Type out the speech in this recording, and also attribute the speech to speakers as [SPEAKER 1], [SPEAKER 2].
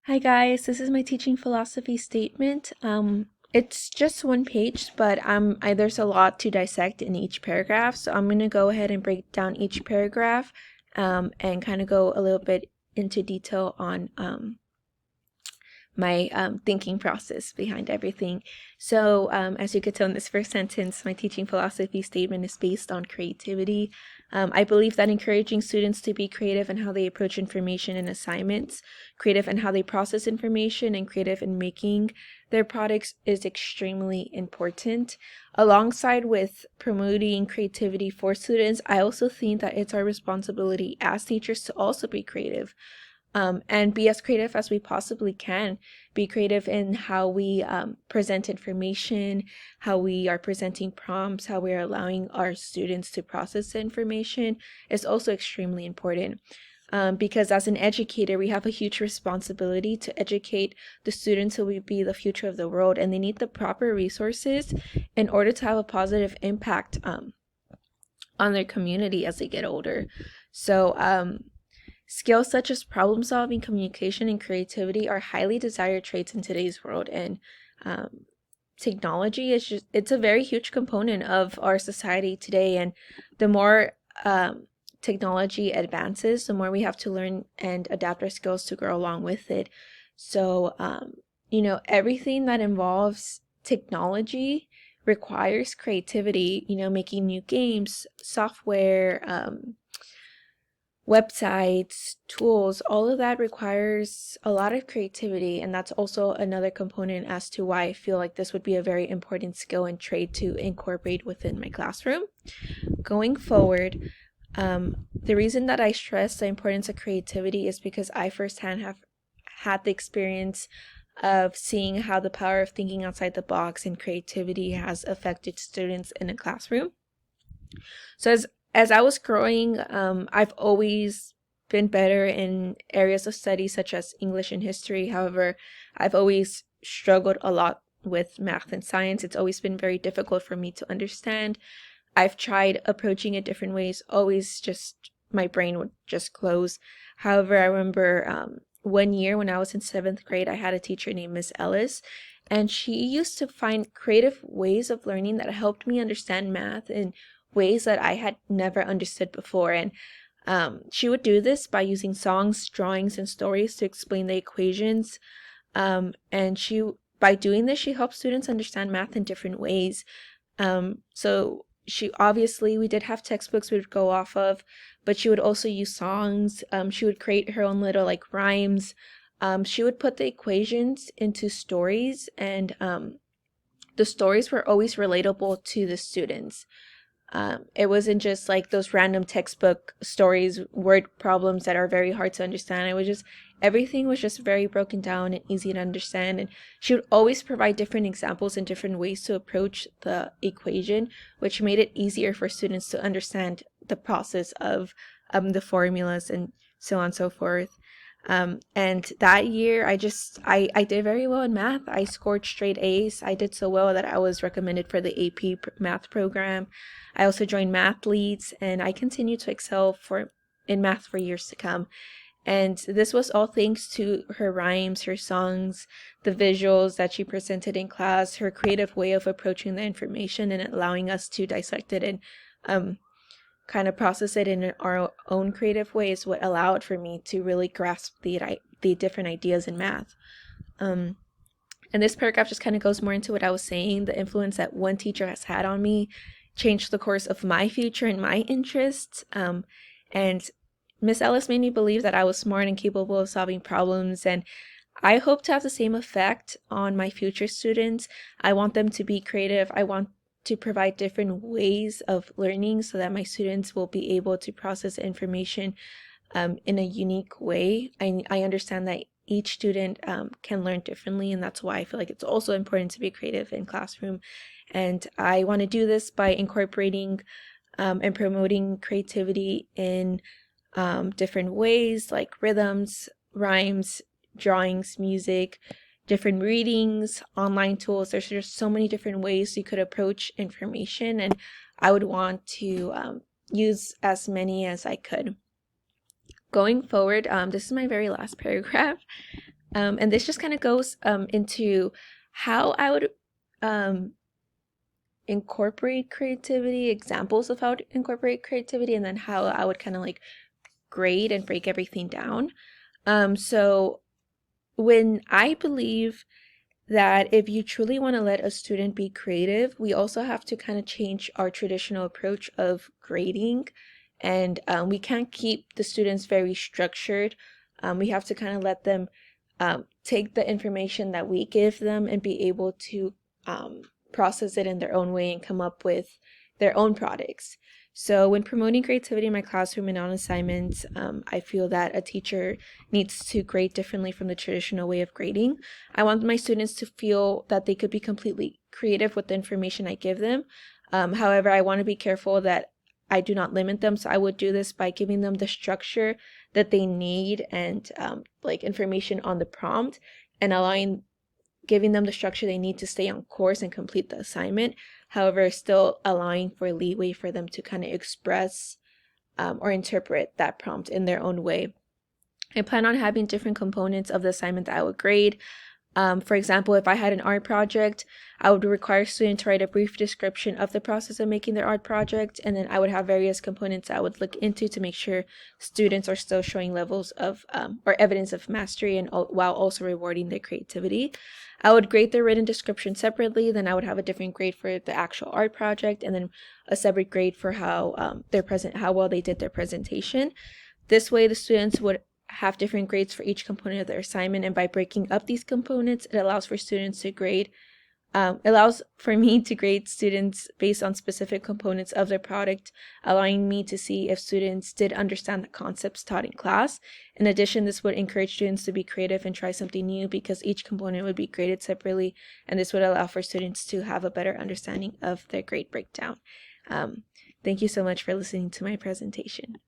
[SPEAKER 1] Hi guys, this is my teaching philosophy statement. It's just one page, but there's a lot to dissect in each paragraph, so I'm gonna go ahead and break down each paragraph, and kind of go a little bit into detail on my thinking process behind everything. So, as you could tell in this first sentence, my teaching philosophy statement is based on creativity. I believe that encouraging students to be creative in how they approach information and assignments, creative in how they process information, and creative in making their products is extremely important. Alongside with promoting creativity for students, I also think that it's our responsibility as teachers to also be creative. And be as creative as we possibly can. Be creative in how we present information, how we are presenting prompts, how we are allowing our students to process the information is also extremely important. Because as an educator, we have a huge responsibility to educate the students who will be the future of the world, and they need the proper resources in order to have a positive impact on their community as they get older. So, skills such as problem solving, communication, and creativity are highly desired traits in today's world, and technology is it's a very huge component of our society today. And the more technology advances, the more we have to learn and adapt our skills to grow along with it. So, everything that involves technology requires creativity, making new games, software, websites, tools, all of that requires a lot of creativity. And that's also another component as to why I feel like this would be a very important skill and trait to incorporate within my classroom. Going forward, the reason that I stress the importance of creativity is because I firsthand have had the experience of seeing how the power of thinking outside the box and creativity has affected students in a classroom. So as I was growing, I've always been better in areas of study such as English and history. However, I've always struggled a lot with math and science. It's always been very difficult for me to understand. I've tried approaching it different ways, always just my brain would just close. However, I remember one year when I was in 7th grade, I had a teacher named Miss Ellis, and she used to find creative ways of learning that helped me understand math in ways that I had never understood before. And she would do this by using songs, drawings, and stories to explain the equations. And by doing this, she helped students understand math in different ways. So we did have textbooks we would go off of, but she would also use songs. She would create her own little rhymes. She would put the equations into stories, and the stories were always relatable to the students. It wasn't just like those random textbook stories, word problems that are very hard to understand. Everything was just very broken down and easy to understand. And she would always provide different examples and different ways to approach the equation, which made it easier for students to understand the process of the formulas and so on and so forth. And that year, I did very well in math. I scored straight A's. I did so well that I was recommended for the AP math program. I also joined math leads, and I continued to excel in math for years to come. And this was all thanks to her rhymes, her songs, the visuals that she presented in class, her creative way of approaching the information and allowing us to dissect it and kind of process it in our own creative way is what allowed for me to really grasp the different ideas in math. And this paragraph just kind of goes more into what I was saying. The influence that one teacher has had on me changed the course of my future and my interests. And Miss Ellis made me believe that I was smart and capable of solving problems, and I hope to have the same effect on my future students. I want them to be creative. I want to provide different ways of learning so that my students will be able to process information in a unique way. I understand that each student can learn differently, and that's why I feel like it's also important to be creative in classroom. And I want to do this by incorporating and promoting creativity in different ways, like rhythms, rhymes, drawings, music, different readings, online tools. There's just so many different ways you could approach information, and I would want to use as many as I could. Going forward, this is my very last paragraph. And this just kind of goes into how I would um, incorporate creativity, examples of how to incorporate creativity, and then how I would kind of like grade and break everything down. So when I believe that if you truly want to let a student be creative, we also have to kind of change our traditional approach of grading. And we can't keep the students very structured. We have to kind of let them take the information that we give them and be able to process it in their own way and come up with their own products. So when promoting creativity in my classroom and on assignments, I feel that a teacher needs to grade differently from the traditional way of grading. I want my students to feel that they could be completely creative with the information I give them. However, I want to be careful that I do not limit them. So I would do this by giving them the structure that they need and like information on the prompt and giving them the structure they need to stay on course and complete the assignment. However, still allowing for leeway for them to kind of express or interpret that prompt in their own way. I plan on having different components of the assignment that I would grade. For example, if I had an art project, I would require students to write a brief description of the process of making their art project, and then I would have various components I would look into to make sure students are still showing levels of or evidence of mastery and while also rewarding their creativity. I would grade their written description separately, then I would have a different grade for the actual art project, and then a separate grade for how how well they did their presentation. This way, the students would have different grades for each component of their assignment, and by breaking up these components, it allows for students to grade allows for me to grade students based on specific components of their product, allowing me to see if students did understand the concepts taught in class. In addition, this would encourage students to be creative and try something new because each component would be graded separately, and this would allow for students to have a better understanding of their grade breakdown. Thank you so much for listening to my presentation.